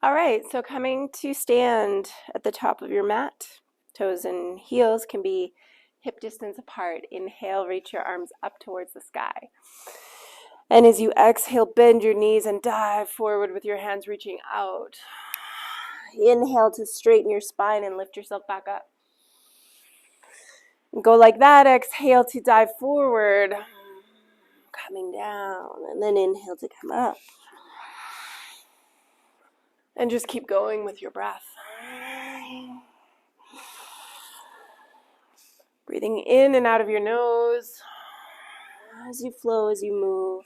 All right, so coming to stand at the top of your mat. Toes and heels can be hip distance apart. Inhale, reach your arms up towards the sky. And as you exhale, bend your knees and dive forward with your hands reaching out. Inhale to straighten your spine and lift yourself back up. Go like that. Exhale to dive forward. Coming down. And then inhale to come up. And just keep going with your breath. Breathing in and out of your nose as you flow, as you move.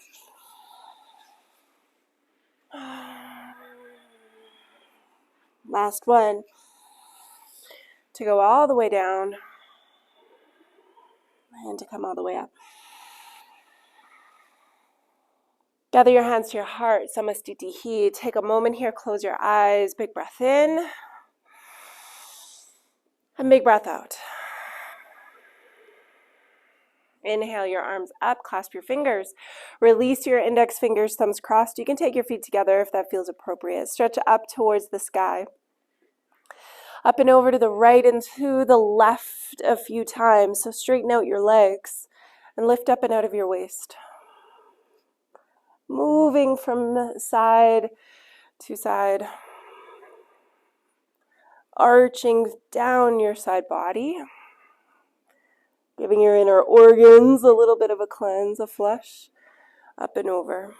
Last one. To go all the way down and to come all the way up. Gather your hands to your heart. Samastitihi. Take a moment here. Close your eyes. Big breath in. And big breath out. Inhale your arms up. Clasp your fingers. Release your index fingers, thumbs crossed. You can take your feet together if that feels appropriate. Stretch up towards the sky. Up and over to the right and to the left a few times. So straighten out your legs and lift up and out of your waist. Moving from side to side. Arching down your side body. Giving your inner organs a little bit of a cleanse, a flush. Up and over.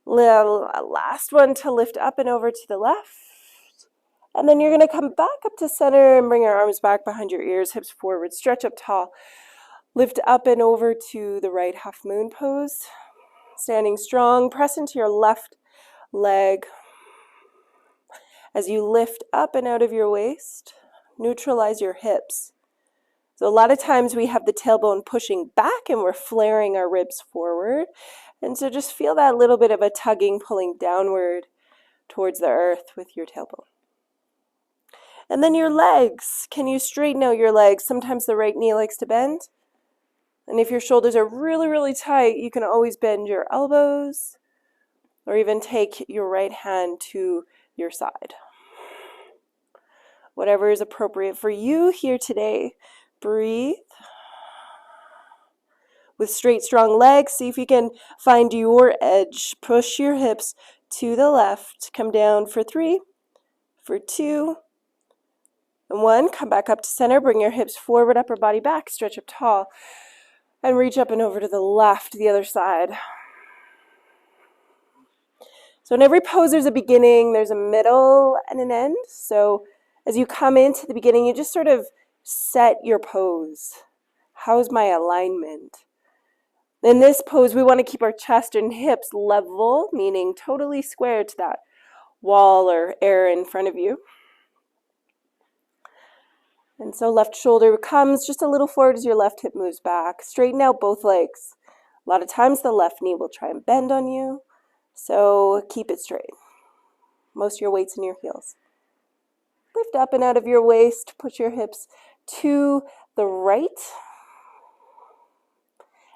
Last one to lift up and over to the left. And then you're going to come back up to center and bring your arms back behind your ears, hips forward, stretch up tall. Lift up and over to the right half moon pose. Standing strong, press into your left leg. As you lift up and out of your waist, neutralize your hips. So a lot of times we have the tailbone pushing back and we're flaring our ribs forward. And so just feel that little bit of a tugging, pulling downward towards the earth with your tailbone. And then your legs. Can you straighten out your legs? Sometimes the right knee likes to bend. And if your shoulders are really, really tight, you can always bend your elbows or even take your right hand to your side. Whatever is appropriate for you here today. Breathe. With straight, strong legs, see if you can find your edge. Push your hips to the left. Come down for 3, for 2, and 1. Come back up to center. Bring your hips forward, upper body back. Stretch up tall. And reach up and over to the left, the other side. So in every pose, there's a beginning, there's a middle, and an end. So as you come into the beginning, you just sort of set your pose. How's my alignment? In this pose, we want to keep our chest and hips level, meaning totally square to that wall or air in front of you. And so left shoulder comes just a little forward as your left hip moves back. Straighten out both legs. A lot of times the left knee will try and bend on you, so keep it straight. Most of your weight's in your heels. Lift up and out of your waist. Push your hips to the right.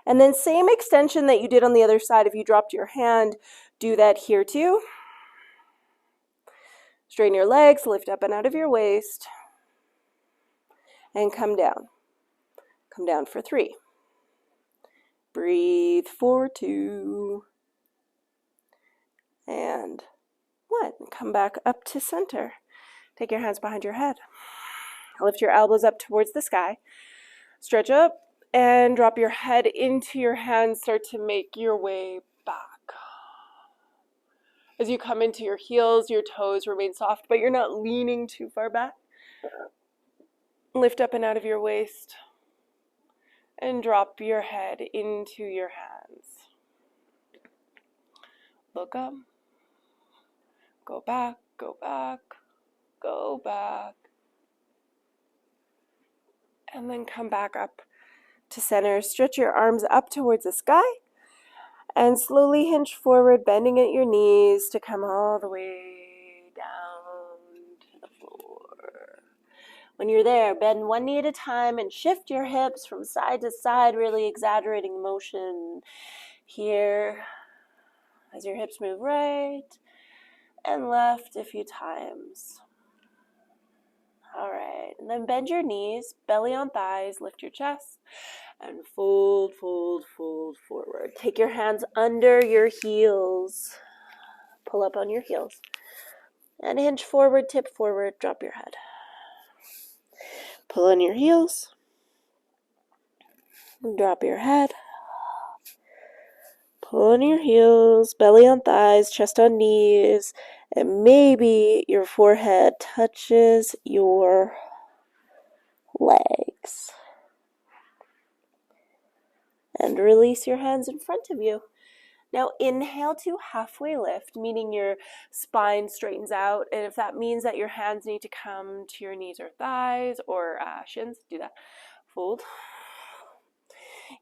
And then same extension that you did on the other side. If you dropped your hand, do that here too. Straighten your legs, lift up and out of your waist. And come down. Come down for 3. Breathe for 2. And 1. Come back up to center. Take your hands behind your head. Lift your elbows up towards the sky. Stretch up and drop your head into your hands. Start to make your way back. As you come into your heels, your toes remain soft, but you're not leaning too far back. Lift up and out of your waist and drop your head into your hands. Look up, go back, go back, go back. And then come back up to center. Stretch your arms up towards the sky and slowly hinge forward, bending at your knees to come all the way down to the floor. When you're there, bend one knee at a time and shift your hips from side to side, really exaggerating motion here as your hips move right and left a few times. All right, and then bend your knees, belly on thighs, lift your chest, and fold, fold, fold forward. Take your hands under your heels. Pull up on your heels. And hinge forward, tip forward, drop your head. Pull on your heels. Drop your head. Pull on your heels, belly on thighs, chest on knees, and maybe your forehead touches your legs. And release your hands in front of you. Now inhale to halfway lift, meaning your spine straightens out. And if that means that your hands need to come to your knees or thighs or shins, do that. Fold.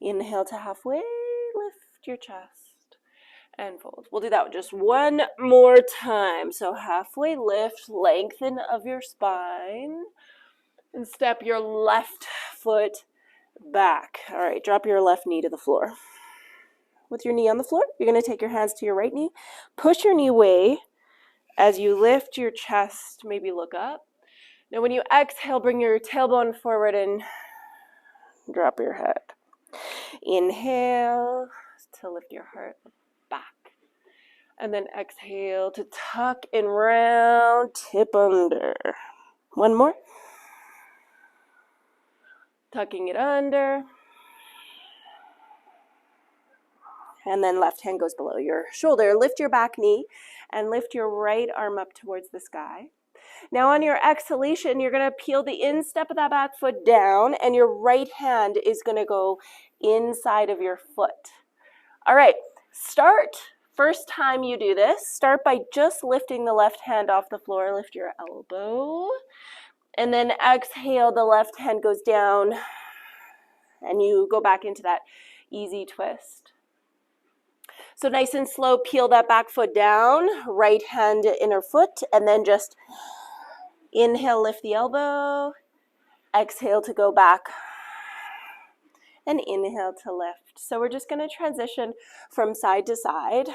Inhale to halfway, lift your chest and fold. We'll do that just one more time. So halfway lift, lengthen of your spine, and step your left foot back. All right, drop your left knee to the floor. With your knee on the floor, you're going to take your hands to your right knee. Push your knee away as you lift your chest, maybe look up. Now when you exhale, bring your tailbone forward and drop your head. Inhale to lift your heart back. And then exhale to tuck and round, tip under. One more. Tucking it under. And then left hand goes below your shoulder. Lift your back knee and lift your right arm up towards the sky. Now on your exhalation, you're going to peel the instep of that back foot down, and your right hand is going to go inside of your foot. All right, first time you do this, start by just lifting the left hand off the floor. Lift your elbow, and then exhale, the left hand goes down, and you go back into that easy twist. So nice and slow, peel that back foot down, right hand inner foot, and then just inhale, lift the elbow, exhale to go back, and inhale to lift. So we're just going to transition from side to side.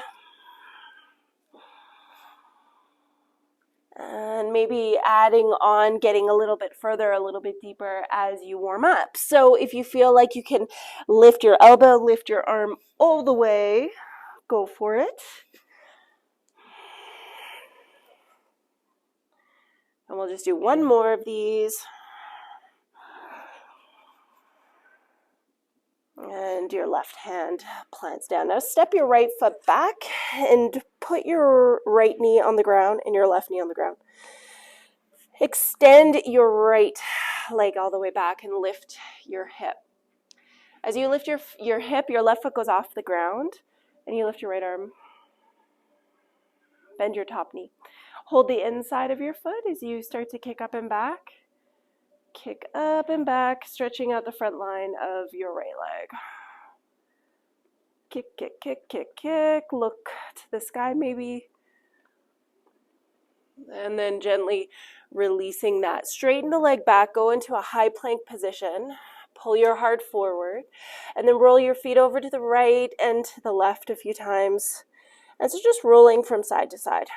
And maybe adding on, getting a little bit further, a little bit deeper as you warm up. So if you feel like you can lift your elbow, lift your arm all the way, go for it. And we'll just do one more of these. And your left hand plants down. Now step your right foot back and put your right knee on the ground and your left knee on the ground. Extend your right leg all the way back and lift your hip. As you lift your hip, your left foot goes off the ground, and you lift your right arm. Bend your top knee. Hold the inside of your foot as you start to kick up and back. Kick up and back, stretching out the front line of your right leg. Kick, kick, kick, kick, kick. Look to the sky maybe. And then gently releasing that. Straighten the leg back, go into a high plank position. Pull your heart forward, and then roll your feet over to the right and to the left a few times. And so just rolling from side to side.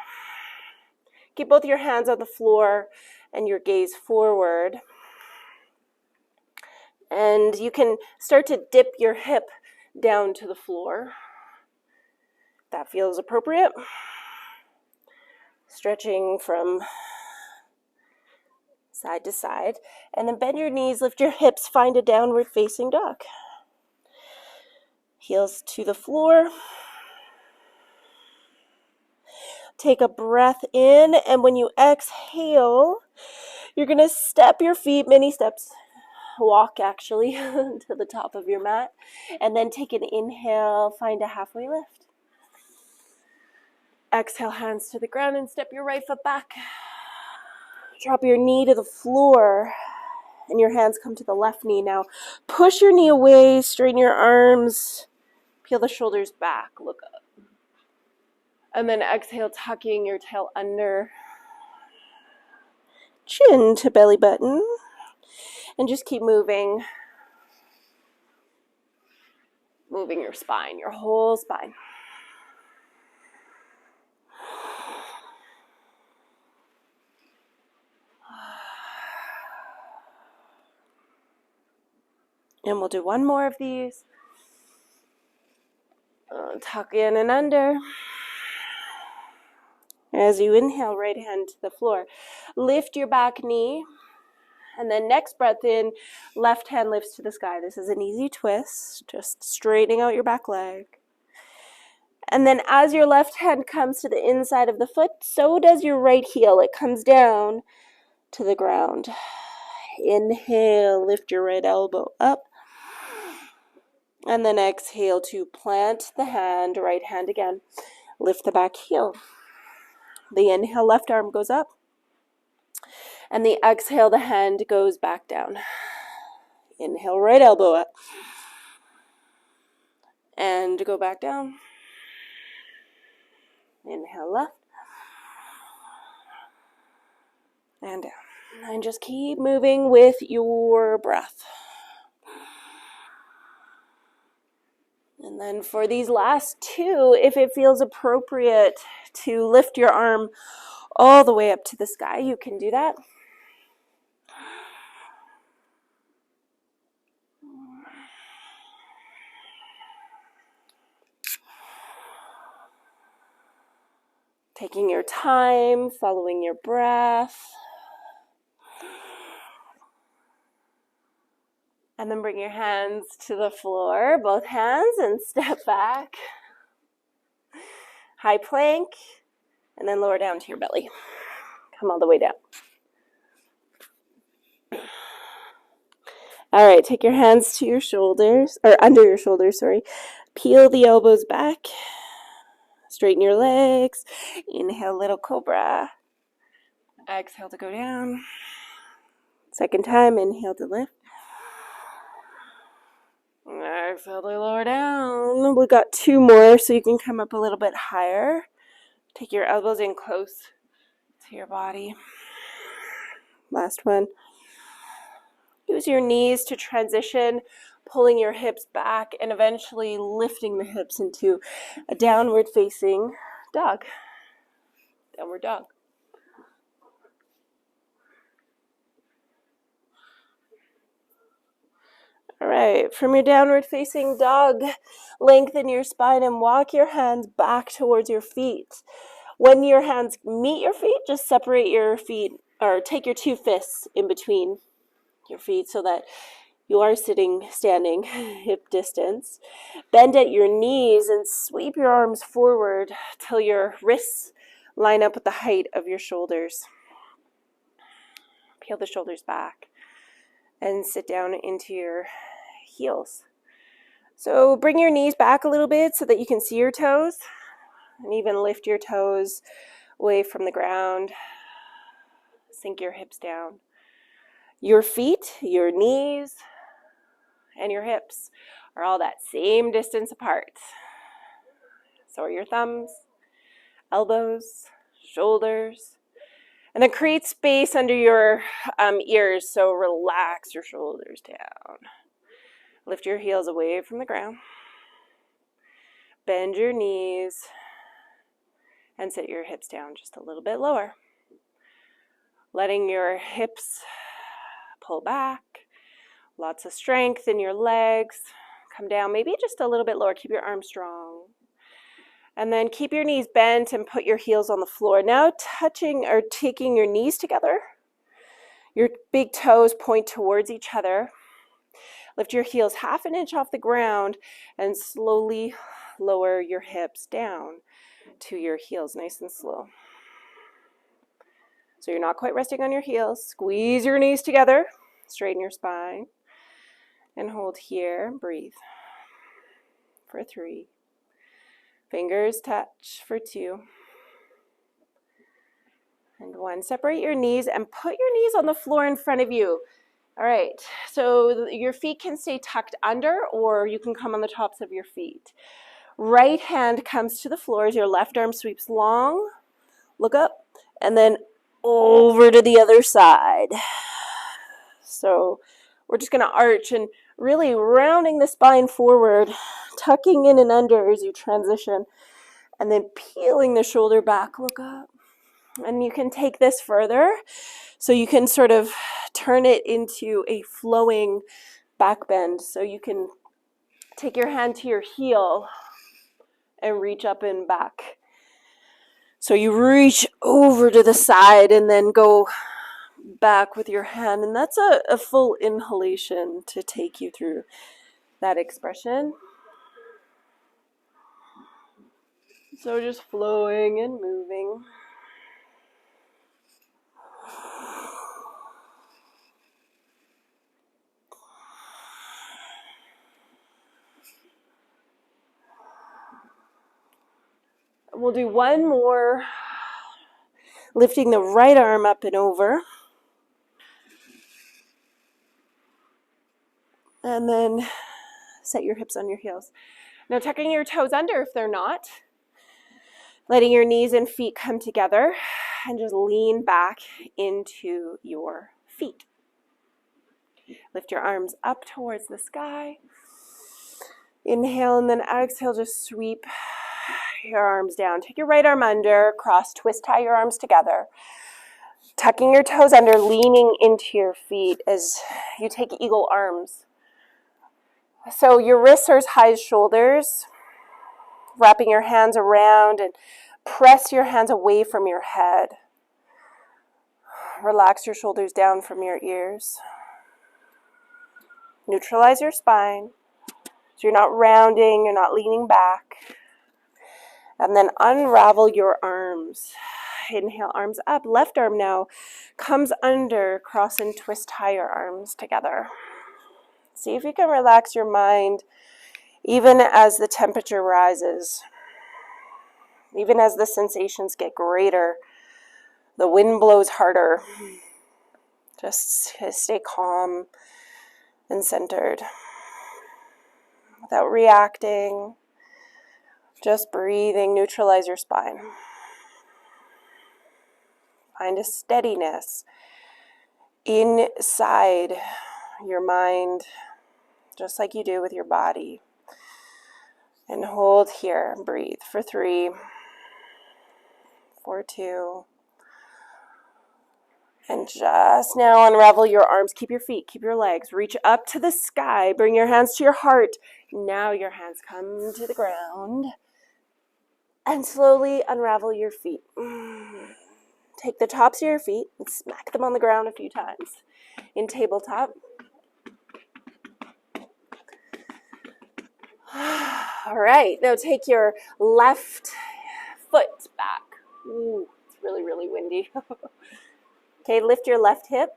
Keep both your hands on the floor and your gaze forward. And you can start to dip your hip down to the floor. That feels appropriate. Stretching from side to side. And then bend your knees, lift your hips, find a downward facing dog. Heels to the floor. Take a breath in, and when you exhale, you're going to step your feet, many steps, walk actually, to the top of your mat, and then take an inhale, find a halfway lift. Exhale, hands to the ground, and step your right foot back. Drop your knee to the floor, and your hands come to the left knee. Now, push your knee away, straighten your arms, peel the shoulders back, look up. And then exhale, tucking your tail under, chin to belly button, and just keep moving your spine, your whole spine. And we'll do one more of these. Tuck in and under. As you inhale, right hand to the floor. Lift your back knee. And then next breath in, left hand lifts to the sky. This is an easy twist, just straightening out your back leg. And then as your left hand comes to the inside of the foot, so does your right heel. It comes down to the ground. Inhale, lift your right elbow up. And then exhale to plant the hand, right hand again. Lift the back heel. The inhale, left arm goes up. And the exhale, the hand goes back down. Inhale, right elbow up. And go back down. Inhale, left. And down. And just keep moving with your breath. And then for these last two, if it feels appropriate to lift your arm all the way up to the sky, you can do that. Taking your time, following your breath. And then bring your hands to the floor, both hands, and step back. High plank, and then lower down to your belly. Come all the way down. All right, take your hands to your shoulders, or under your shoulders, sorry. Peel the elbows back. Straighten your legs. Inhale, little cobra. Exhale to go down. Second time, inhale to lift. Exhale to lower down. We got two more, so you can come up a little bit higher. Take your elbows in close to your body. Last one. Use your knees to transition, pulling your hips back and eventually lifting the hips into a downward facing dog. Downward dog. All right, from your downward facing dog, lengthen your spine and walk your hands back towards your feet. When your hands meet your feet, just separate your feet or take your two fists in between your feet so that you are standing, hip distance. Bend at your knees and sweep your arms forward till your wrists line up with the height of your shoulders. Peel the shoulders back and sit down into your heels. So bring your knees back a little bit so that you can see your toes, and even lift your toes away from the ground. Sink your hips down. Your feet, your knees, and your hips are all that same distance apart. So are your thumbs, elbows, shoulders. And then create space under your ears, so relax your shoulders down. Lift your heels away from the ground. Bend your knees and sit your hips down just a little bit lower. Letting your hips pull back. Lots of strength in your legs. Come down maybe just a little bit lower. Keep your arms strong. And then keep your knees bent and put your heels on the floor. Now touching or taking your knees together. Your big toes point towards each other. Lift your heels half an inch off the ground and slowly lower your hips down to your heels, nice and slow. So you're not quite resting on your heels. Squeeze your knees together. Straighten your spine. And hold here. Breathe. For 3. Fingers touch for 2. And 1. Separate your knees and put your knees on the floor in front of you. All right, so your feet can stay tucked under, or you can come on the tops of your feet. Right hand comes to the floor as your left arm sweeps long. Look up, and then over to the other side. So we're just going to arch and really rounding the spine forward, tucking in and under as you transition, and then peeling the shoulder back. Look up. And you can take this further, so you can sort of turn it into a flowing back bend. So you can take your hand to your heel and reach up and back. So you reach over to the side and then go back with your hand. And that's a full inhalation to take you through that expression. So just flowing and moving. We'll do one more, lifting the right arm up and over. And then set your hips on your heels. Now tucking your toes under if they're not. Letting your knees and feet come together and just lean back into your feet. Lift your arms up towards the sky. Inhale and then exhale, just sweep your arms down. Take your right arm under, cross, twist, tie your arms together. Tucking your toes under, leaning into your feet as you take eagle arms. So your wrists are as high as shoulders, wrapping your hands around and press your hands away from your head. Relax your shoulders down from your ears. Neutralize your spine. So you're not rounding, you're not leaning back. And then unravel your arms. Inhale, arms up. Left arm now comes under, cross and twist, tie your arms together. See if you can relax your mind even as the temperature rises. Even as the sensations get greater, the wind blows harder. Just stay calm and centered. Without reacting, just breathing, neutralize your spine. Find a steadiness inside your mind, just like you do with your body. And hold here, breathe for 3, for 2. And just now unravel your arms. Keep your feet, keep your legs. Reach up to the sky. Bring your hands to your heart. Now your hands come to the ground. And slowly unravel your feet. Take the tops of your feet and smack them on the ground a few times. In tabletop. All right, now take your left foot back. Ooh, it's really, really windy. Okay, lift your left hip.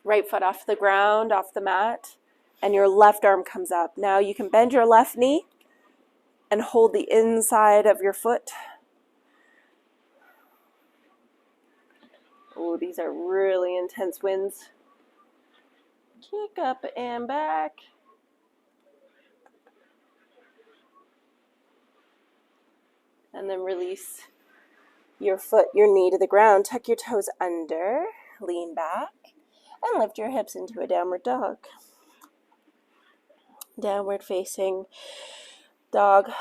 Right foot off the ground, off the mat. And your left arm comes up. Now you can bend your left knee and hold the inside of your foot. Oh, these are really intense winds. Kick up and back. And then release your foot, your knee to the ground. Tuck your toes under, lean back, and lift your hips into a downward dog. Downward facing dog.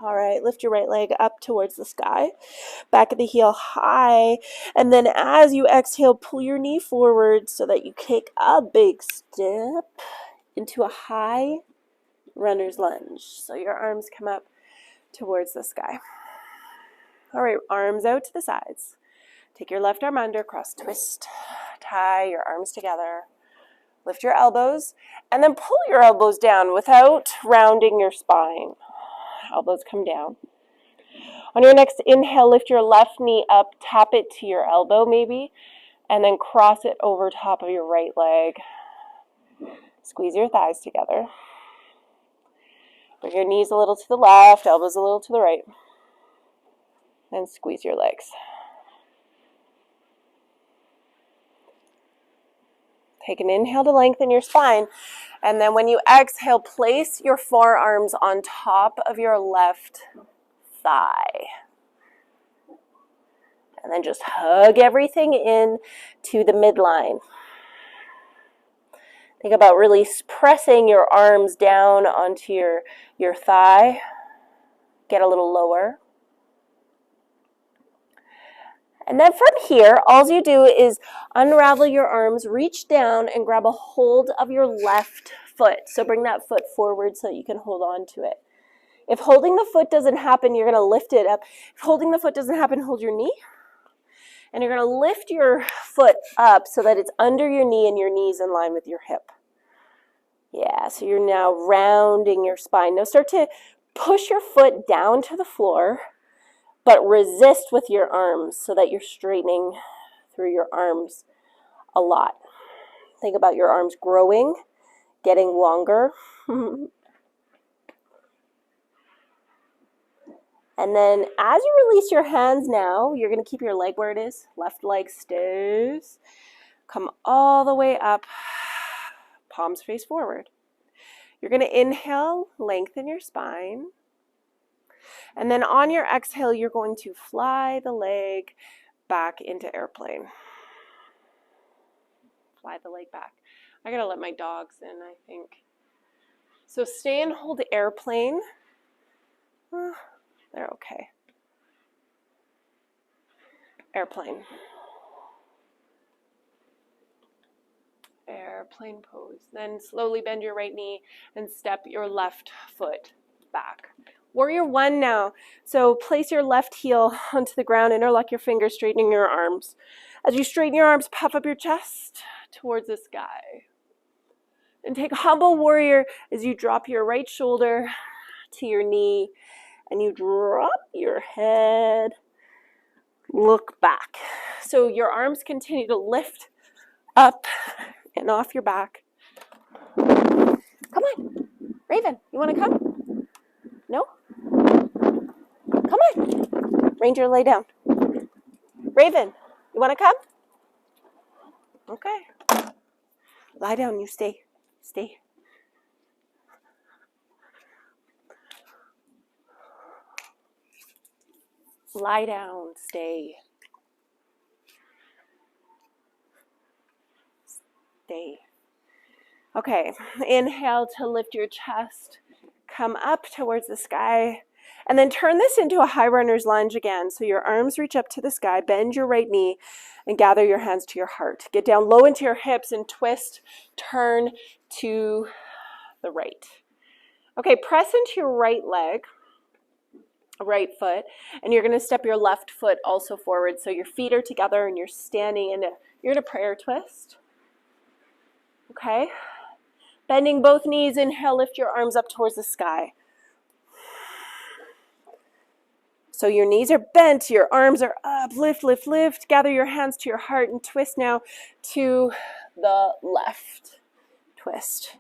All right, lift your right leg up towards the sky. Back of the heel high. And then as you exhale, pull your knee forward so that you take a big step into a high runner's lunge. So your arms come up towards the sky. All right, arms out to the sides. Take your left arm under, cross, twist, tie your arms together. Lift your elbows, and then pull your elbows down without rounding your spine. Elbows come down. On your next inhale, lift your left knee up, tap it to your elbow maybe, and then cross it over top of your right leg. Squeeze your thighs together. Bring your knees a little to the left, elbows a little to the right. And squeeze your legs. Take an inhale to lengthen your spine. And then when you exhale, place your forearms on top of your left thigh. And then just hug everything in to the midline. Think about really pressing your arms down onto your thigh. Get a little lower. And then from here, all you do is unravel your arms, reach down and grab a hold of your left foot. So bring that foot forward so that you can hold on to it. If holding the foot doesn't happen, you're going to lift it up. If holding the foot doesn't happen, hold your knee. And you're going to lift your foot up so that it's under your knee and your knee's in line with your hip. Yeah, so you're now rounding your spine. Now start to push your foot down to the floor, but resist with your arms so that you're straightening through your arms a lot. Think about your arms growing, getting longer. And then as you release your hands now, you're going to keep your leg where it is. Left leg stays. Come all the way up, palms face forward. You're going to inhale, lengthen your spine. And then on your exhale, you're going to fly the leg back into airplane. Fly the leg back. I got to let my dogs in, I think. So stay and hold the airplane. They're okay. Airplane. Airplane pose. Then slowly bend your right knee and step your left foot back. Warrior one now. So place your left heel onto the ground, interlock your fingers, straightening your arms. As you straighten your arms, puff up your chest towards the sky. And take humble warrior as you drop your right shoulder to your knee and you drop your head, look back. So your arms continue to lift up and off your back. Come on, Raven, you want to come? No? Come on. Ranger, lay down. Raven, you want to come? Okay. Lie down, you stay. Stay. Lie down, stay. Stay. Okay, inhale to lift your chest, come up towards the sky, and then turn this into a high runner's lunge again. So your arms reach up to the sky, bend your right knee, and gather your hands to your heart. Get down low into your hips and twist, turn to the right. Okay, press into your right leg, right foot, and you're going to step your left foot also forward. So your feet are together and you're standing in you're in a prayer twist. Okay. Bending both knees, inhale, lift your arms up towards the sky. So your knees are bent, your arms are up, lift, lift, lift. Gather your hands to your heart and twist now to the left. Twist.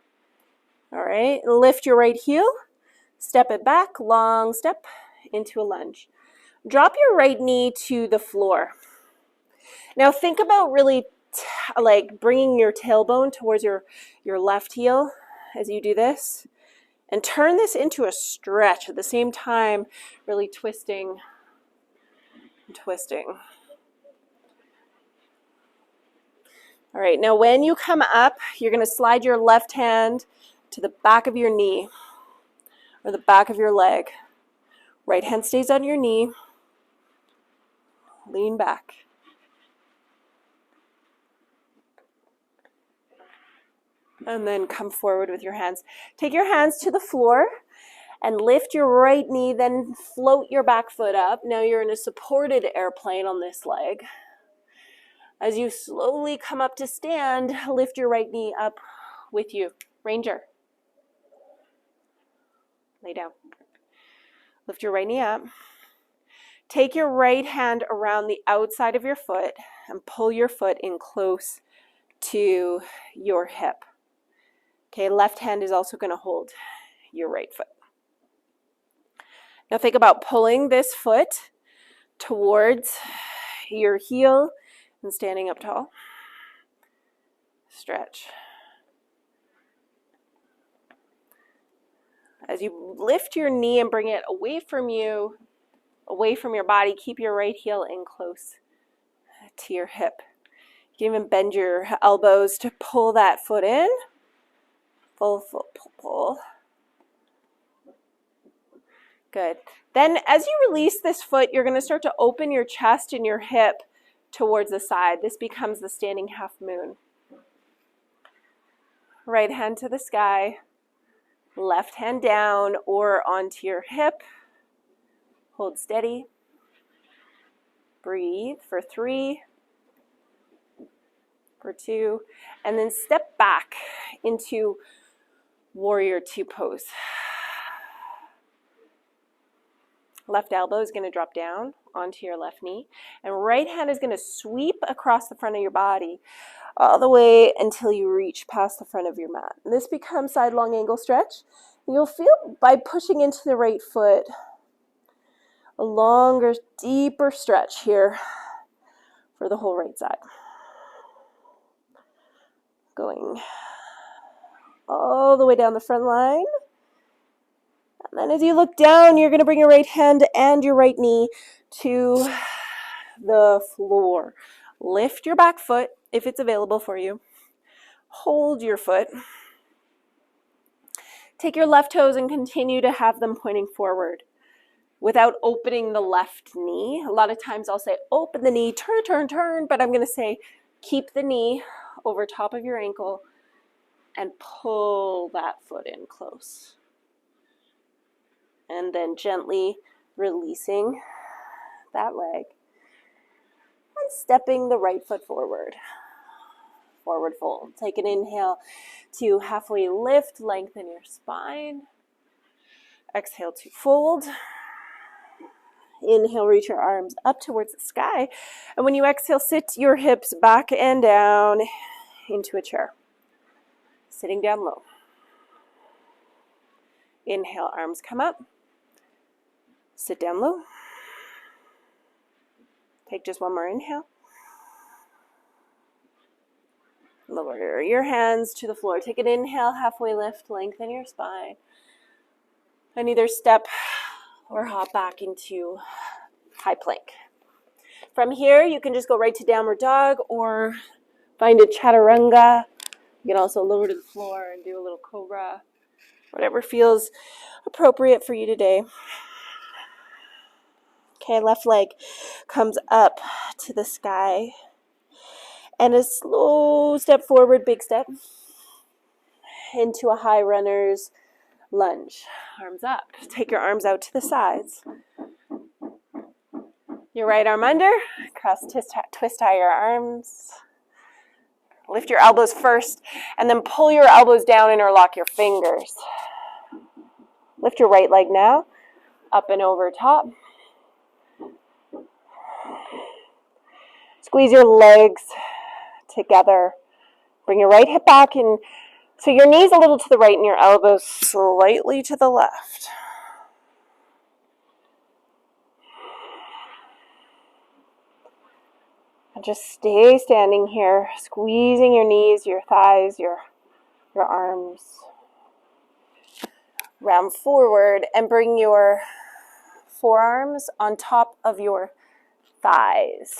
All right, lift your right heel, step it back, long step into a lunge. Drop your right knee to the floor. Now think about really like bringing your tailbone towards your left heel as you do this, and turn this into a stretch at the same time, really twisting and twisting. All right, now when you come up, you're going to slide your left hand to the back of your knee or the back of your leg. Right hand stays on your knee. Lean back. And then come forward with your hands. Take your hands to the floor and lift your right knee, then float your back foot up. Now you're in a supported airplane on this leg. As you slowly come up to stand, lift your right knee up with you. Ranger. Lay down. Lift your right knee up. Take your right hand around the outside of your foot and pull your foot in close to your hip. Okay, left hand is also going to hold your right foot. Now think about pulling this foot towards your heel and standing up tall. Stretch. As you lift your knee and bring it away from you, away from your body, keep your right heel in close to your hip. You can even bend your elbows to pull that foot in. Full foot pull. Good. Then as you release this foot, you're going to start to open your chest and your hip towards the side. This becomes the standing half moon. Right hand to the sky, left hand down or onto your hip. Hold steady. Breathe for 3, for 2, and then step back into warrior 2 pose. Left elbow is going to drop down onto your left knee, and right hand is going to sweep across the front of your body all the way until you reach past the front of your mat. And this becomes side long angle stretch. You'll feel by pushing into the right foot a longer, deeper stretch here for the whole right side. Going all the way down the front line. And then as you look down, you're going to bring your right hand and your right knee to the floor. Lift your back foot if it's available for you. Hold your foot. Take your left toes and continue to have them pointing forward without opening the left knee. A lot of times I'll say open the knee, turn, turn, turn, but I'm going to say keep the knee over top of your ankle and pull that foot in close. And then gently releasing that leg and stepping the right foot forward. Forward fold. Take an inhale to halfway lift, lengthen your spine. Exhale to fold. Inhale, reach your arms up towards the sky. And when you exhale, sit your hips back and down into a chair. Sitting down low. Inhale, arms come up. Sit down low. Take just one more inhale. Lower your hands to the floor. Take an inhale, halfway lift, lengthen your spine. And either step or hop back into high plank. From here, you can just go right to downward dog or find a chaturanga. You can also lower to the floor and do a little cobra. Whatever feels appropriate for you today. Okay, left leg comes up to the sky. And a slow step forward, big step, into a high runner's lunge. Arms up. Take your arms out to the sides. Your right arm under. Cross, twist tie your arms. Lift your elbows first, and then pull your elbows down and interlock your fingers. Lift your right leg now, up and over top. Squeeze your legs together. Bring your right hip back, and so your knees a little to the right and your elbows slightly to the left. And just stay standing here, squeezing your knees, your thighs, your arms. Round forward and bring your forearms on top of your thighs.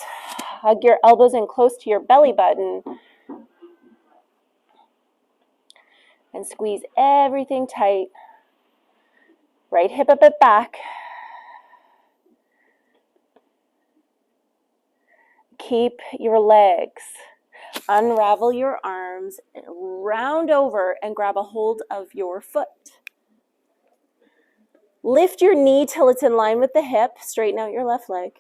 Hug your elbows in close to your belly button. And squeeze everything tight. Right hip a bit back. Keep your legs. Unravel your arms, round over and grab a hold of your foot. Lift your knee till it's in line with the hip. Straighten out your left leg.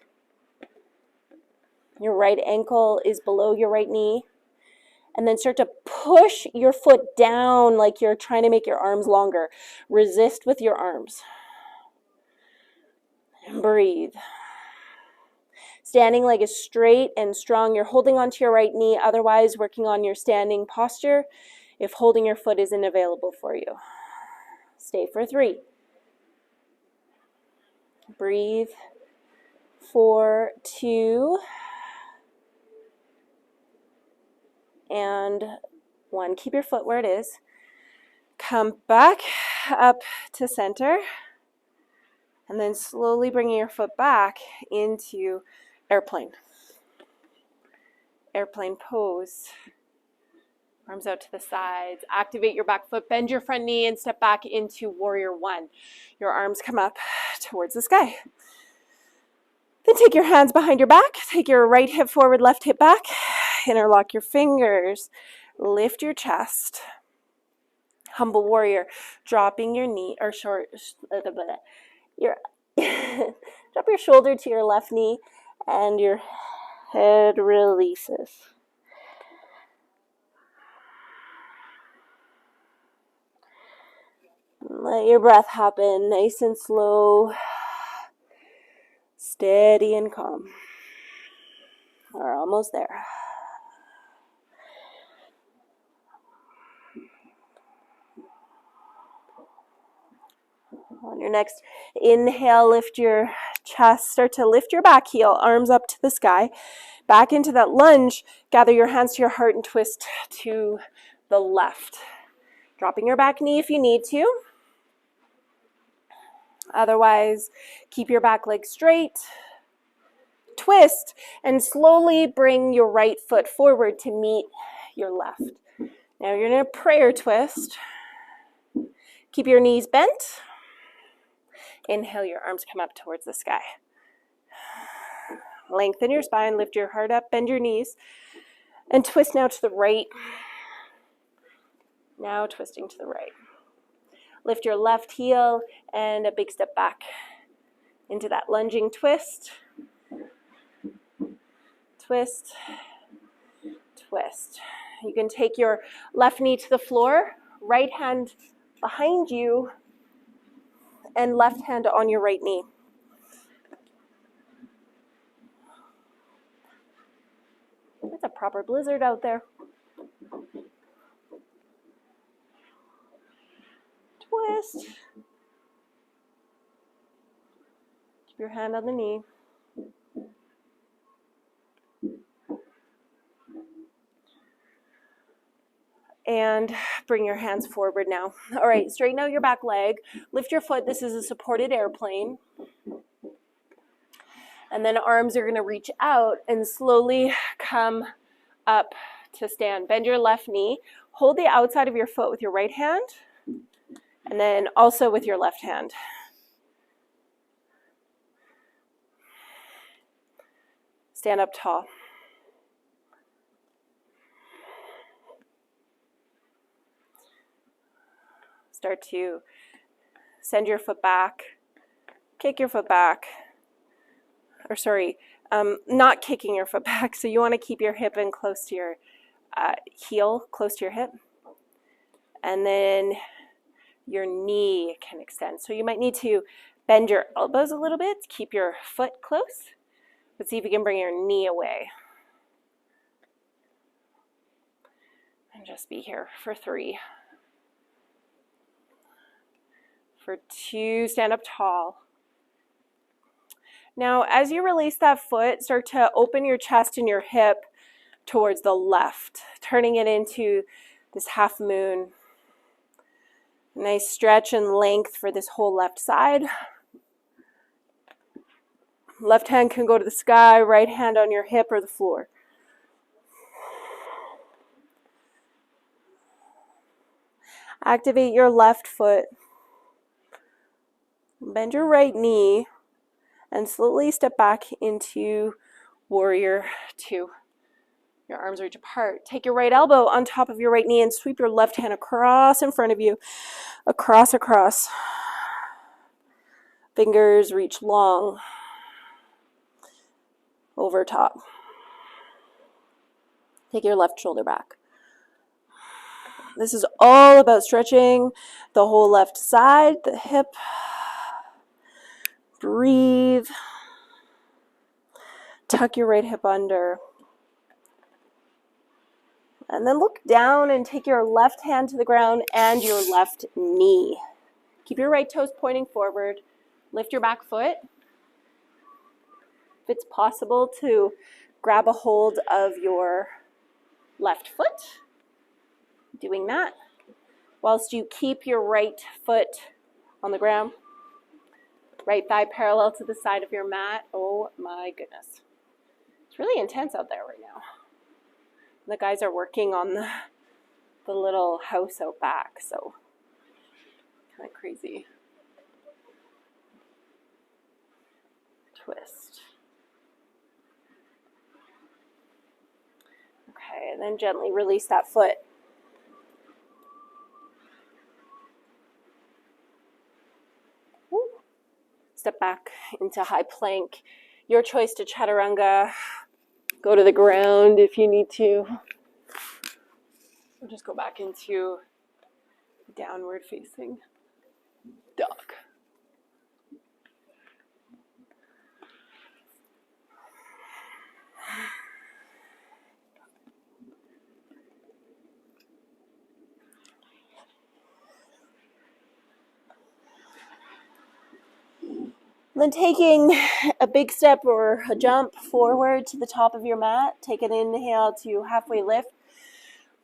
Your right ankle is below your right knee. And then start to push your foot down like you're trying to make your arms longer. Resist with your arms. And breathe. Standing leg is straight and strong. You're holding onto your right knee, otherwise working on your standing posture if holding your foot isn't available for you. Stay for 3. Breathe. 4, 2, and 1. Keep your foot where it is. Come back up to center. And then slowly bringing your foot back into airplane. Airplane pose. Arms out to the sides. Activate your back foot. Bend your front knee and step back into warrior 1. Your arms come up towards the sky. Then take your hands behind your back. Take your right hip forward, left hip back. Interlock your fingers. Lift your chest. Humble warrior. Dropping your knee, or your drop your shoulder to your left knee, and your head releases. Let your breath happen nice and slow, steady and calm. We're almost there. On your next inhale, lift your chest, start to lift your back heel, arms up to the sky. Back into that lunge, gather your hands to your heart and twist to the left. Dropping your back knee if you need to. Otherwise, keep your back leg straight. Twist and slowly bring your right foot forward to meet your left. Now you're in a prayer twist. Keep your knees bent. Inhale, your arms come up towards the sky. Lengthen your spine, lift your heart up, bend your knees, and twist now to the right. Now twisting to the right. Lift your left heel and a big step back into that lunging twist. Twist, twist. You can take your left knee to the floor, right hand behind you, and left hand on your right knee. It's a proper blizzard out there. Twist. Keep your hand on the knee. And bring your hands forward now. All right, straighten out your back leg. Lift your foot. This is a supported airplane. And then arms are going to reach out and slowly come up to stand. Bend your left knee. Hold the outside of your foot with your right hand. And then also with your left hand. Stand up tall. Start to send your foot back, kick your foot back, or sorry, not kicking your foot back. So you want to keep your hip in close to your heel, close to your hip. And then your knee can extend. So you might need to bend your elbows a little bit to keep your foot close. But see if you can bring your knee away. And just be here for 3. For 2, stand up tall. Now, as you release that foot, start to open your chest and your hip towards the left, turning it into this half moon. Nice stretch and length for this whole left side. Left hand can go to the sky, right hand on your hip or the floor. Activate your left foot. Bend your right knee and slowly step back into warrior 2. Your arms reach apart. Take your right elbow on top of your right knee and sweep your left hand across in front of you. Across. Fingers reach long. Over top. Take your left shoulder back. This is all about stretching the whole left side, the hip. Breathe. Tuck your right hip under. And then look down and take your left hand to the ground and your left knee. Keep your right toes pointing forward. Lift your back foot. If it's possible to grab a hold of your left foot, doing that, whilst you keep your right foot on the ground. Right thigh parallel to the side of your mat. Oh my goodness. It's really intense out there right now. The guys are working on the little house out back, so kind of crazy. Twist. Okay, and then gently release that foot. Step back into high plank. Your choice to chaturanga. Go to the ground if you need to. Or just go back into downward facing dog. Then taking a big step or a jump forward to the top of your mat, take an inhale to halfway lift.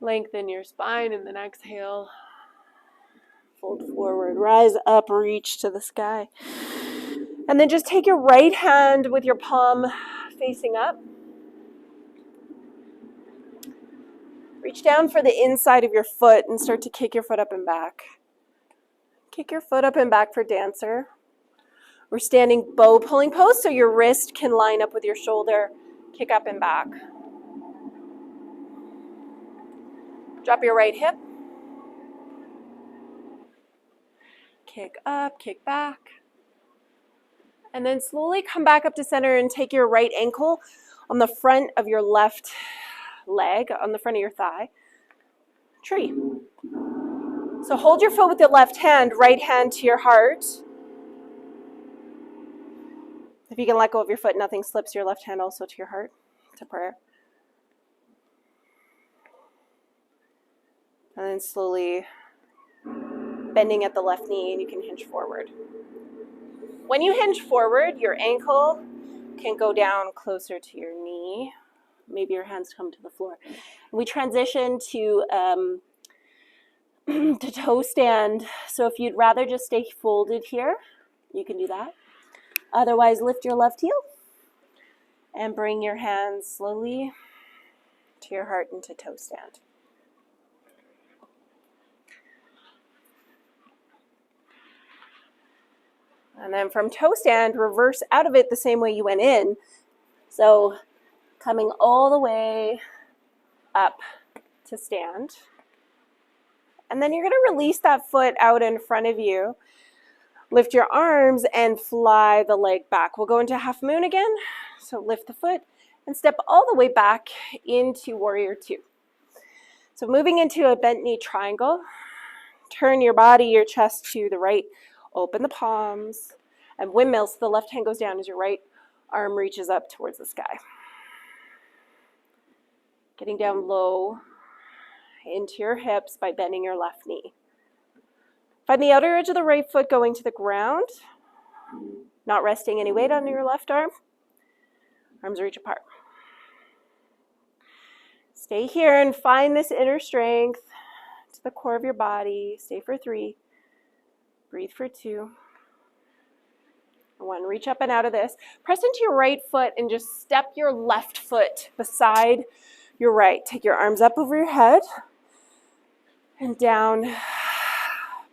Lengthen your spine, and then exhale. Fold forward, rise up, reach to the sky. And then just take your right hand with your palm facing up. Reach down for the inside of your foot and start to kick your foot up and back. Kick your foot up and back for dancer. We're standing bow pulling pose, so your wrist can line up with your shoulder. Kick up and back. Drop your right hip. Kick up, kick back. And then slowly come back up to center and take your right ankle on the front of your left leg, on the front of your thigh. Tree. So hold your foot with the left hand, right hand to your heart. If you can let go of your foot, nothing slips, your left hand also to your heart. To prayer. And then slowly bending at the left knee, and you can hinge forward. When you hinge forward, your ankle can go down closer to your knee. Maybe your hands come to the floor. We transition to toe stand. So if you'd rather just stay folded here, you can do that. Otherwise, lift your left heel and bring your hands slowly to your heart into toe stand. And then from toe stand, reverse out of it the same way you went in. So coming all the way up to stand. And then you're going to release that foot out in front of you. Lift your arms and fly the leg back. We'll go into half moon again. So lift the foot and step all the way back into warrior two. So moving into a bent knee triangle. Turn your body, your chest to the right. Open the palms. And windmill, so the left hand goes down as your right arm reaches up towards the sky. Getting down low into your hips by bending your left knee. Find the outer edge of the right foot going to the ground, not resting any weight on your left arm. Arms reach apart. Stay here and find this inner strength to the core of your body. Stay for 3. Breathe for 2. 1. Reach up and out of this. Press into your right foot and just step your left foot beside your right. Take your arms up over your head and down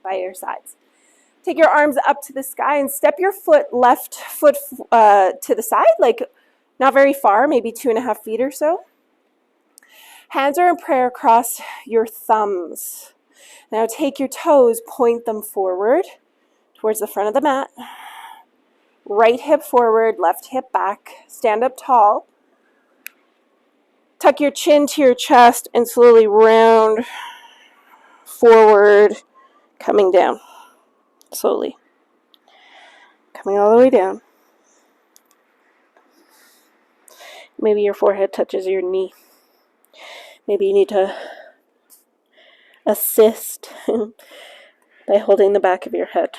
by your sides. Take your arms up to the sky and step your left foot to the side, like not very far, maybe 2.5 feet or so. Hands are in prayer across your thumbs. Now take your toes, point them forward towards the front of the mat. Right hip forward, left hip back. Stand up tall. Tuck your chin to your chest and slowly round forward, coming down. Slowly. Coming all the way down. Maybe your forehead touches your knee. Maybe you need to assist by holding the back of your head.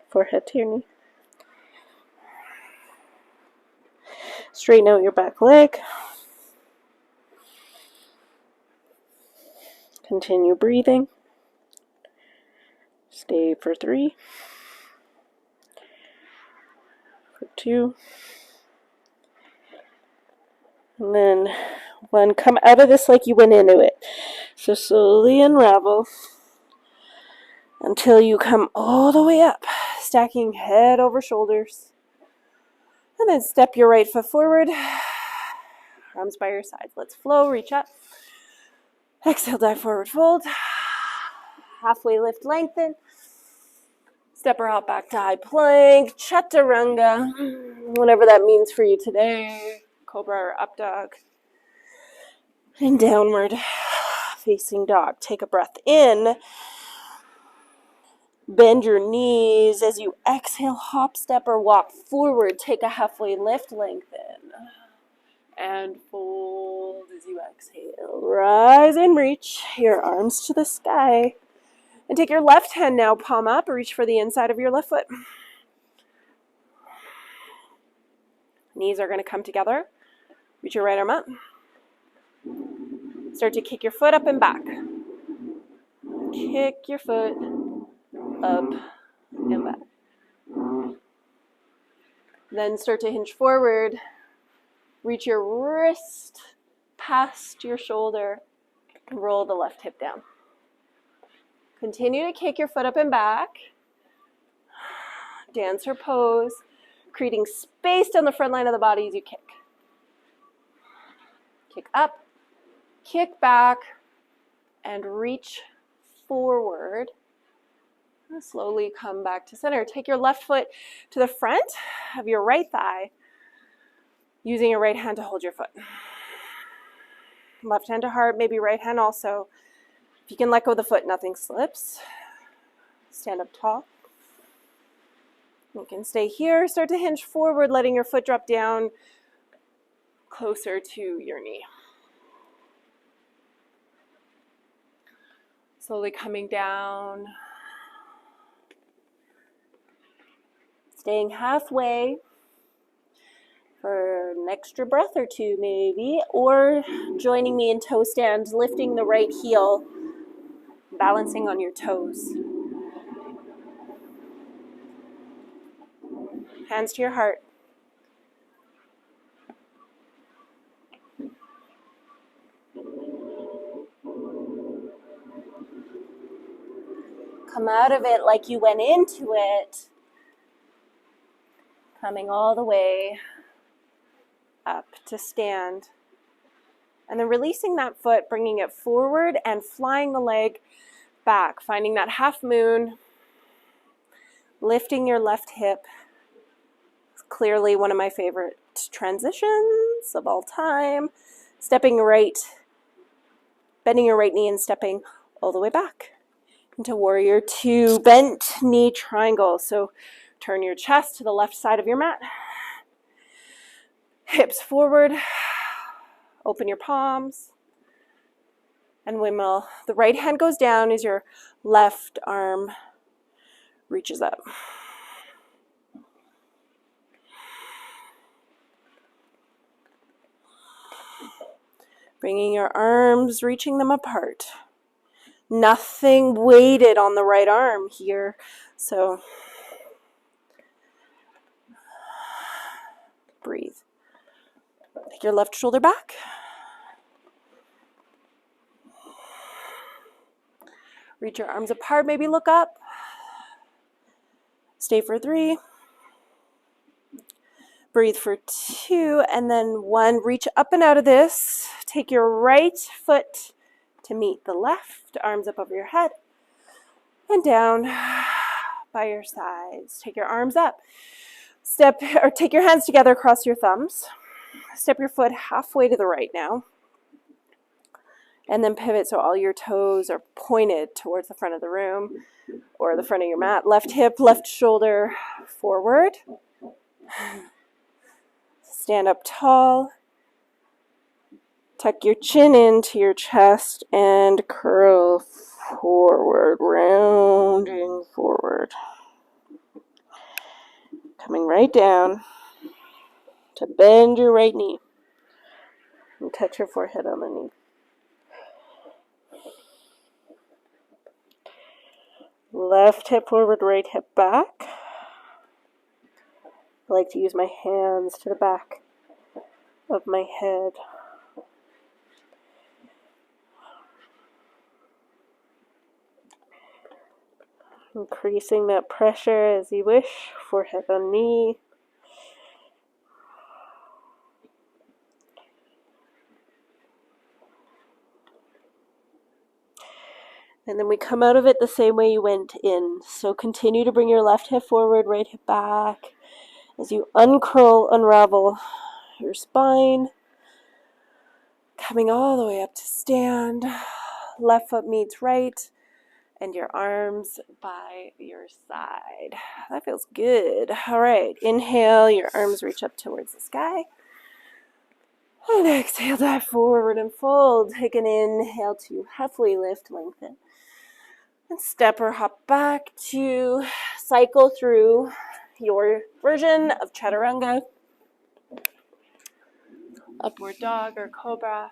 Forehead to your knee. Straighten out your back leg. Continue breathing. Stay for 3. For 2. And then 1. Come out of this like you went into it. So slowly unravel until you come all the way up, stacking head over shoulders. And then step your right foot forward. Arms by your sides. Let's flow, reach up. Exhale, dive forward, fold. Halfway lift, lengthen. Step or hop back to high plank, chaturanga, whatever that means for you today. Cobra or up dog. And downward facing dog. Take a breath in. Bend your knees as you exhale, hop, step, or walk forward. Take a halfway lift, lengthen. And fold as you exhale. Rise and reach your arms to the sky. And take your left hand now, palm up, reach for the inside of your left foot. Knees are going to come together. Reach your right arm up. Start to kick your foot up and back. Kick your foot up and back. Then start to hinge forward. Reach your wrist past your shoulder and roll the left hip down. Continue to kick your foot up and back. Dancer pose, creating space down the front line of the body as you kick. Kick up, kick back, and reach forward. And slowly come back to center. Take your left foot to the front of your right thigh, using your right hand to hold your foot. Left hand to heart, maybe right hand also. If you can let go of the foot, nothing slips. Stand up tall. You can stay here. Start to hinge forward, letting your foot drop down closer to your knee. Slowly coming down. Staying halfway for an extra breath or two maybe, or joining me in toe stand, lifting the right heel, balancing on your toes. Hands to your heart. Come out of it like you went into it. Coming all the way up to stand. And then releasing that foot, bringing it forward and flying the leg back. Finding that half moon. Lifting your left hip. It's clearly one of my favorite transitions of all time. Stepping right, bending your right knee and stepping all the way back into warrior two, bent knee triangle. So turn your chest to the left side of your mat. Hips forward. Open your palms. And windmill. The right hand goes down as your left arm reaches up. Bringing your arms, reaching them apart. Nothing weighted on the right arm here. So breathe. Take your left shoulder back. Reach your arms apart, maybe look up. Stay for 3. Breathe for 2, and then 1. Reach up and out of this. Take your right foot to meet the left. Arms up over your head. And down by your sides. Take your arms up. Step, or take your hands together across your thumbs. Step your foot halfway to the right now. And then pivot so all your toes are pointed towards the front of the room or the front of your mat. Left hip, left shoulder forward. Stand up tall. Tuck your chin into your chest and curl forward, rounding forward. Coming right down to bend your right knee and touch your forehead on the knee. Left hip forward, right hip back. I like to use my hands to the back of my head. Increasing that pressure as you wish, forehead on knee. And then we come out of it the same way you went in. So continue to bring your left hip forward, right hip back as you uncurl, unravel your spine. Coming all the way up to stand. Left foot meets right and your arms by your side. That feels good. All right, inhale, your arms reach up towards the sky. And exhale, dive forward and fold. Take an inhale to halfway lift, lengthen. And step or hop back to cycle through your version of chaturanga, upward dog or cobra,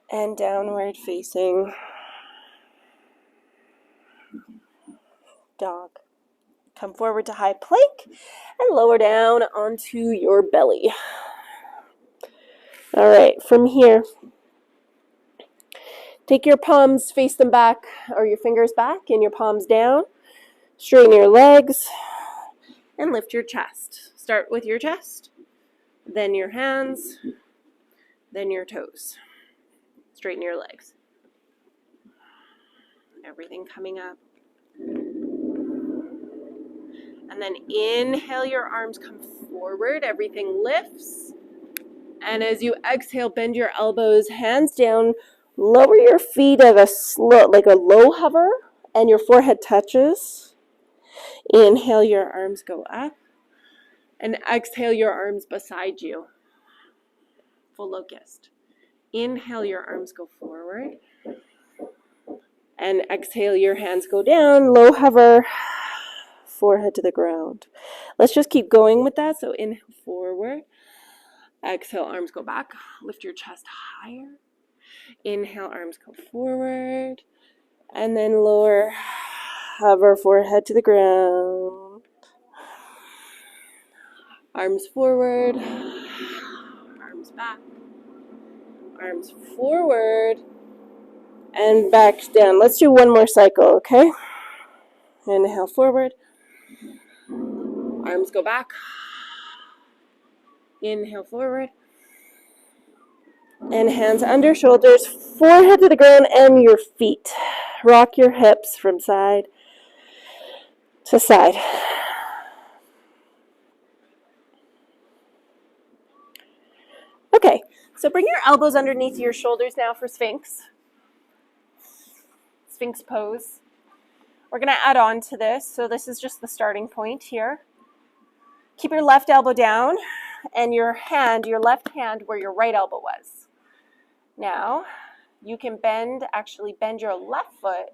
and downward facing dog. Come forward to high plank and lower down onto your belly. All right, from here, take your palms, face them back, or your fingers back and your palms down. Straighten your legs and lift your chest. Start with your chest, then your hands, then your toes. Straighten your legs. Everything coming up. And then inhale, your arms come forward, everything lifts. And as you exhale, bend your elbows, hands down, lower your feet at a slow, like a low hover, and your forehead touches. Inhale, your arms go up. And exhale, your arms beside you. Full locust. Inhale, your arms go forward. And exhale, your hands go down, low hover, forehead to the ground. Let's just keep going with that. So inhale, forward. Exhale, arms go back. Lift your chest higher. Inhale, arms go forward. And then lower, hover, forehead to the ground. Arms forward. Arms back. Arms forward. And back down. Let's do one more cycle, okay? Inhale, forward. Arms go back. Inhale, forward. And hands under shoulders, forehead to the ground, and your feet. Rock your hips from side to side. Okay, so bring your elbows underneath your shoulders now for Sphinx. Sphinx pose. We're going to add on to this. So this is just the starting point here. Keep your left elbow down and your left hand where your right elbow was. Now, you can actually bend your left foot,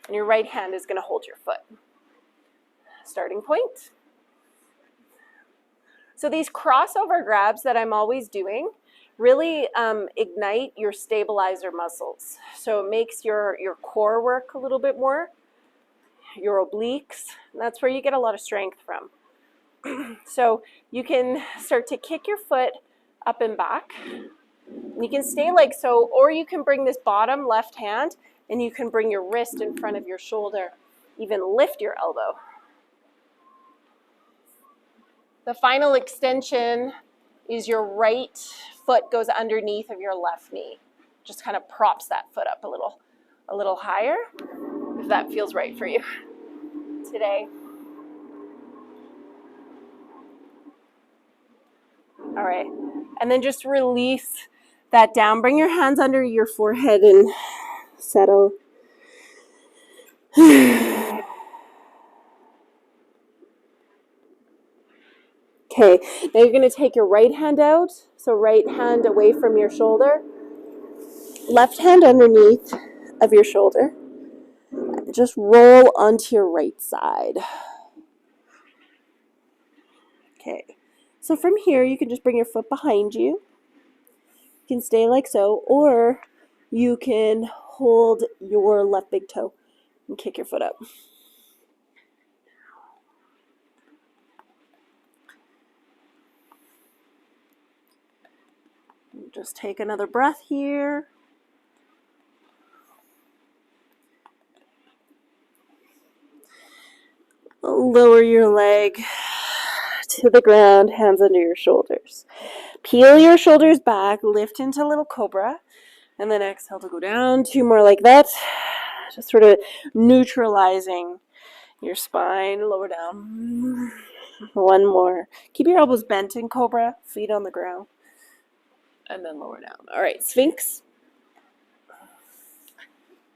and your right hand is going to hold your foot. Starting point. So these crossover grabs that I'm always doing really ignite your stabilizer muscles. So it makes your core work a little bit more, your obliques. That's where you get a lot of strength from. So you can start to kick your foot up and back. You can stay like so, or you can bring this bottom left hand and you can bring your wrist in front of your shoulder. Even lift your elbow. The final extension is your right foot goes underneath of your left knee. Just kind of props that foot up a little higher, if that feels right for you today. All right, and then just release that down. Bring your hands under your forehead and settle. Okay, now you're going to take your right hand out. So right hand away from your shoulder. Left hand underneath of your shoulder. Just roll onto your right side. Okay, so from here you can just bring your foot behind you. You can stay like so, or you can hold your left big toe and kick your foot up. Just take another breath here. Lower your leg to the ground, hands under your shoulders. Peel your shoulders back, lift into little cobra, And then exhale to go down. 2 more like that. Just sort of neutralizing your spine. Lower down. 1 more. Keep your elbows bent in cobra, feet on the ground. And then lower down. All right, Sphinx.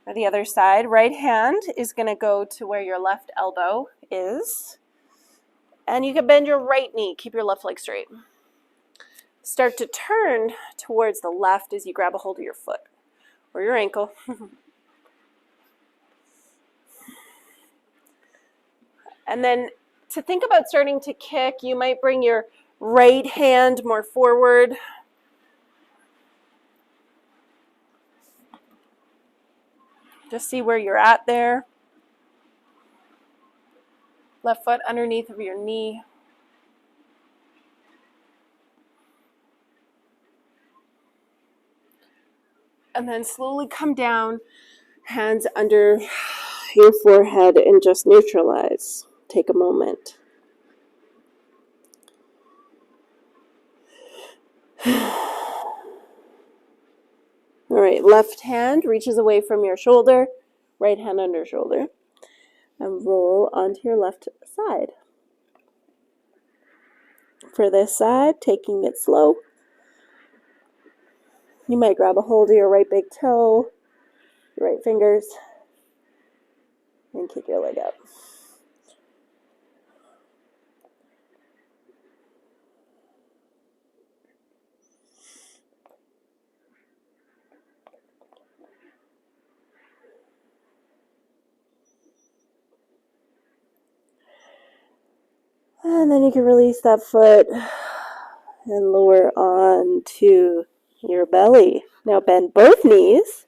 On the other side, right hand is going to go to where your left elbow is. And you can bend your right knee. Keep your left leg straight. Start to turn towards the left as you grab a hold of your foot or your ankle. And then to think about starting to kick, you might bring your right hand more forward. Just see where you're at there. Left foot underneath of your knee. And then slowly come down, hands under your forehead, and just neutralize. Take a moment. All right, left hand reaches away from your shoulder, right hand under shoulder, and roll onto your left side. For this side, taking it slow. You might grab a hold of your right big toe, your right fingers, and kick your leg up. And then you can release that foot and lower onto your belly. Now bend both knees.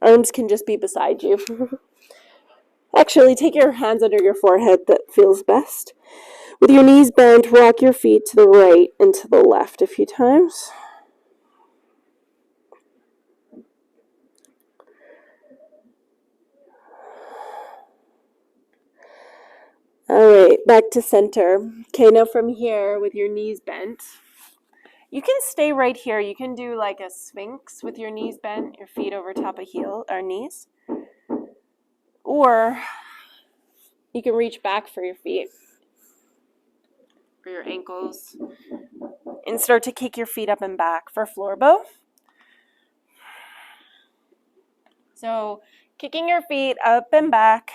Arms can just be beside you. Actually, take your hands under your forehead. That feels best. With your knees bent, rock your feet to the right and to the left a few times. All right, back to center. Okay, now from here, with your knees bent, you can stay right here. You can do like a sphinx with your knees bent, your feet over top of knees. Or you can reach back for your feet or your ankles and start to kick your feet up and back for floor bow. So kicking your feet up and back.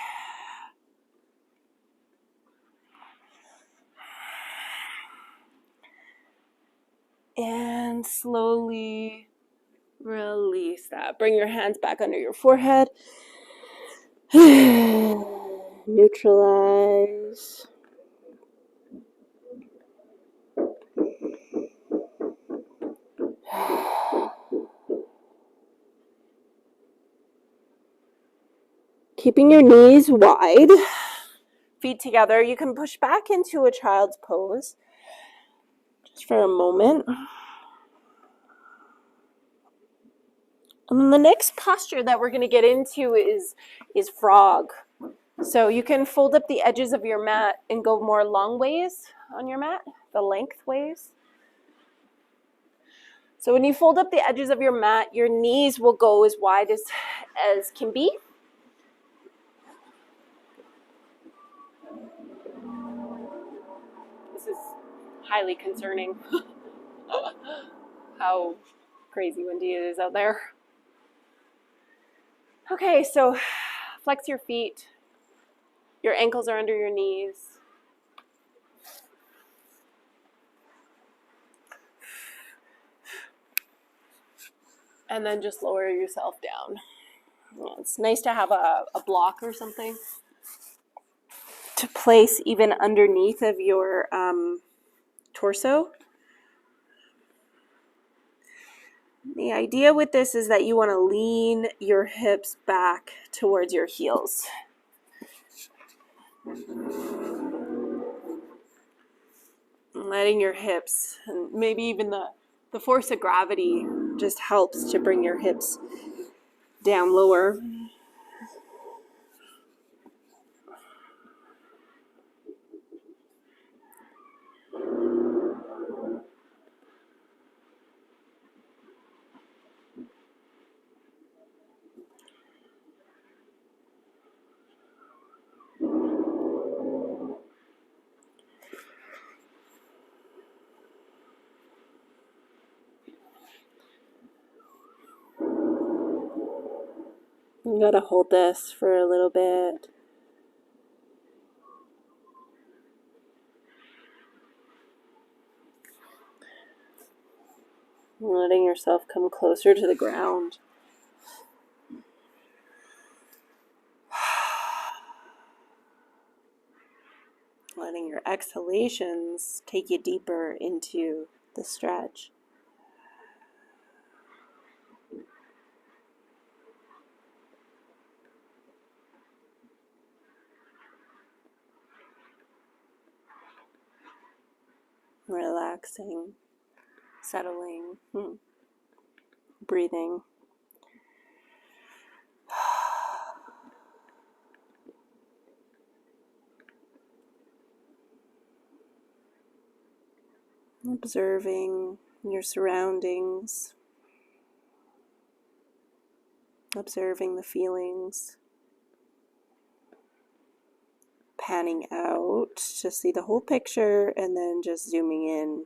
And slowly release that. Bring your hands back under your forehead. Neutralize. Keeping your knees wide, feet together. You can push back into a child's pose just for a moment. And then the next posture that we're going to get into is frog. So you can fold up the edges of your mat and go more long ways on your mat, the length ways. So when you fold up the edges of your mat, your knees will go as wide as can be. This is highly concerning. How crazy windy it is out there. Okay, so flex your feet. Your ankles are under your knees. And then just lower yourself down. It's nice to have a block or something to place even underneath of your torso. The idea with this is that you want to lean your hips back towards your heels. Letting your hips, and maybe even the force of gravity just helps to bring your hips down lower. You gotta hold this for a little bit. Letting yourself come closer to the ground. Letting your exhalations take you deeper into the stretch. Relaxing, settling, breathing. Observing your surroundings, observing the feelings, panning out to see the whole picture, and then just zooming in,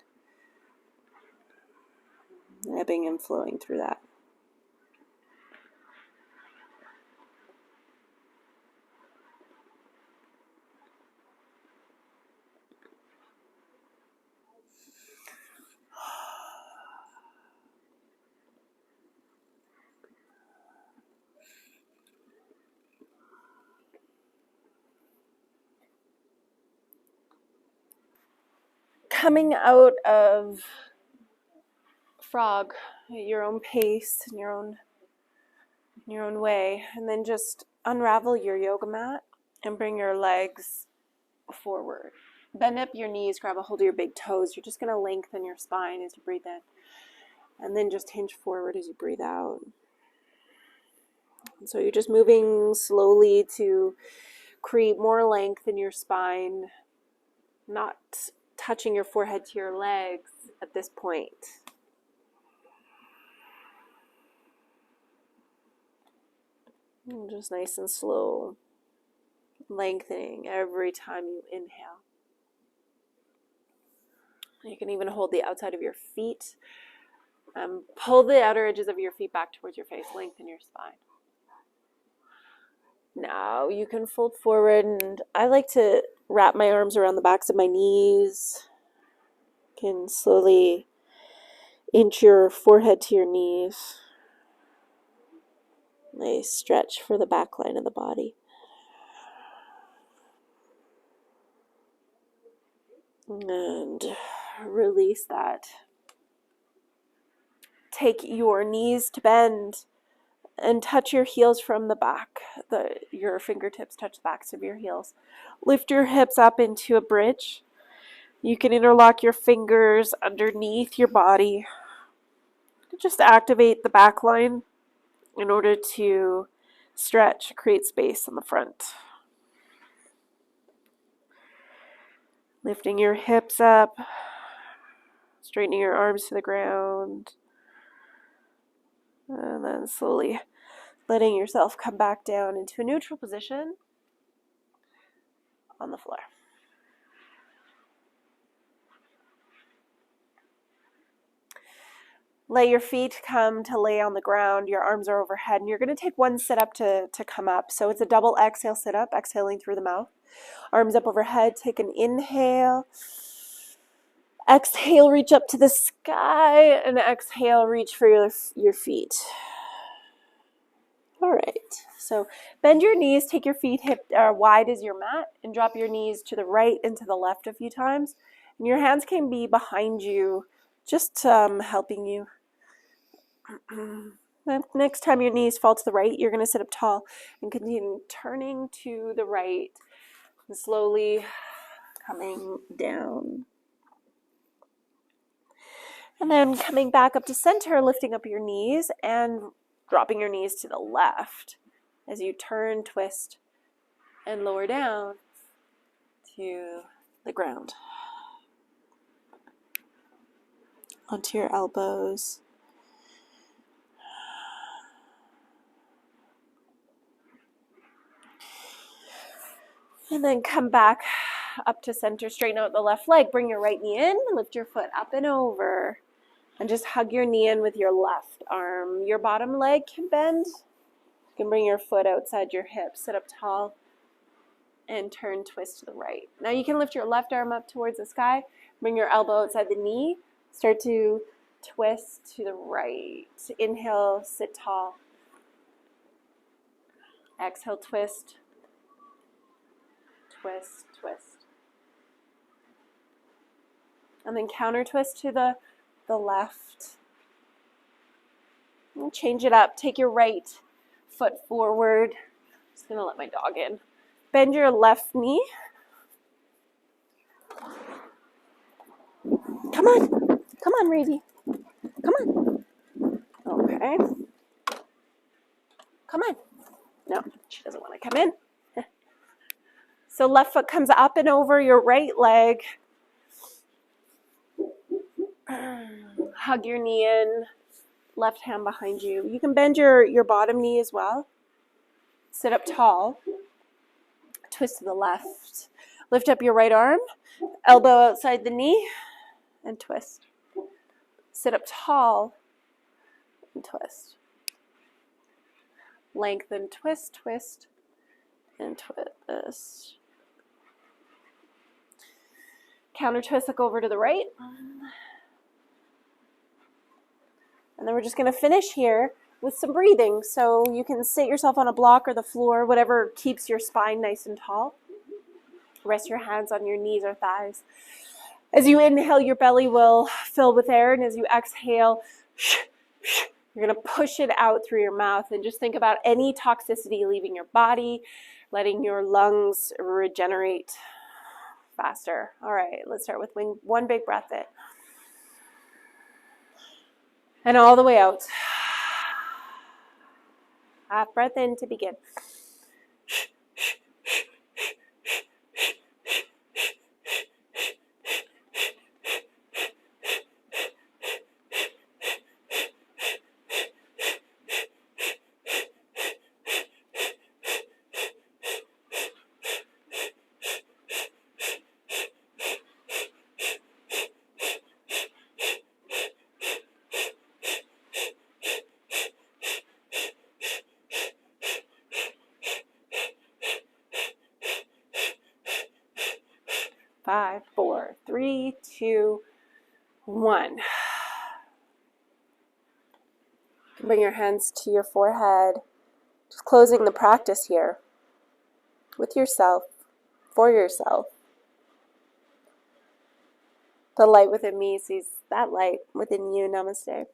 ebbing and flowing through that. Coming out of frog at your own pace, in your own way, and then just unravel your yoga mat and bring your legs forward. Bend up your knees, grab a hold of your big toes. You're just going to lengthen your spine as you breathe in, and then just hinge forward as you breathe out. So you're just moving slowly to create more length in your spine, not touching your forehead to your legs at this point. And just nice and slow, lengthening every time you inhale. You can even hold the outside of your feet. Pull the outer edges of your feet back towards your face. Lengthen your spine. Now you can fold forward, and I like to wrap my arms around the backs of my knees. You can slowly inch your forehead to your knees. Nice stretch for the back line of the body. And release that. Take your knees to bend and touch your heels from the back. Your fingertips touch the backs of your heels. Lift your hips up into a bridge. You can interlock your fingers underneath your body. Just activate the back line in order to stretch, create space in the front. Lifting your hips up, straightening your arms to the ground, and then slowly letting yourself come back down into a neutral position on the floor. Let your feet come to lay on the ground. Your arms are overhead, and you're going to take one sit up to come up. So it's a double exhale sit up, exhaling through the mouth. Arms up overhead. Take an inhale. Exhale, reach up to the sky, and exhale, reach for your feet. All right, so bend your knees, take your feet hip wide as your mat, and drop your knees to the right and to the left a few times. And your hands can be behind you, just helping you. Next time your knees fall to the right, you're going to sit up tall and continue turning to the right and slowly coming down. And then coming back up to center, lifting up your knees and dropping your knees to the left as you turn, twist, and lower down to the ground. Onto your elbows. And then come back up to center, straighten out the left leg. Bring your right knee in, lift your foot up and over. And just hug your knee in with your left arm. Your bottom leg can bend. You can bring your foot outside your hip, sit up tall, and turn, twist to the right. Now you can lift your left arm up towards the sky, bring your elbow outside the knee, start to twist to the right. Inhale, sit tall. Exhale, twist, twist, twist. And then counter twist to the left. And change it up. Take your right foot forward. Just going to let my dog in. Bend your left knee. Come on. Come on, Razy. Come on. Okay. Come on. No, she doesn't want to come in. So left foot comes up and over your right leg. Hug your knee in. Left hand behind you. You can bend your bottom knee as well. Sit up tall. Twist to the left. Lift up your right arm. Elbow outside the knee. And twist. Sit up tall. And twist. Lengthen, twist, twist, and twist. Counter twist, look over to the right. And then we're just going to finish here with some breathing. So you can sit yourself on a block or the floor, whatever keeps your spine nice and tall. Rest your hands on your knees or thighs. As you inhale, your belly will fill with air, and as you exhale, you're going to push it out through your mouth, and just think about any toxicity leaving your body, letting your lungs regenerate faster. All right, let's start with one big breath in. And all the way out. Half breath in to begin. Five, 4, 3, 2, 1. Bring your hands to your forehead. Just closing the practice here with yourself, for yourself. The light within me sees that light within you. Namaste.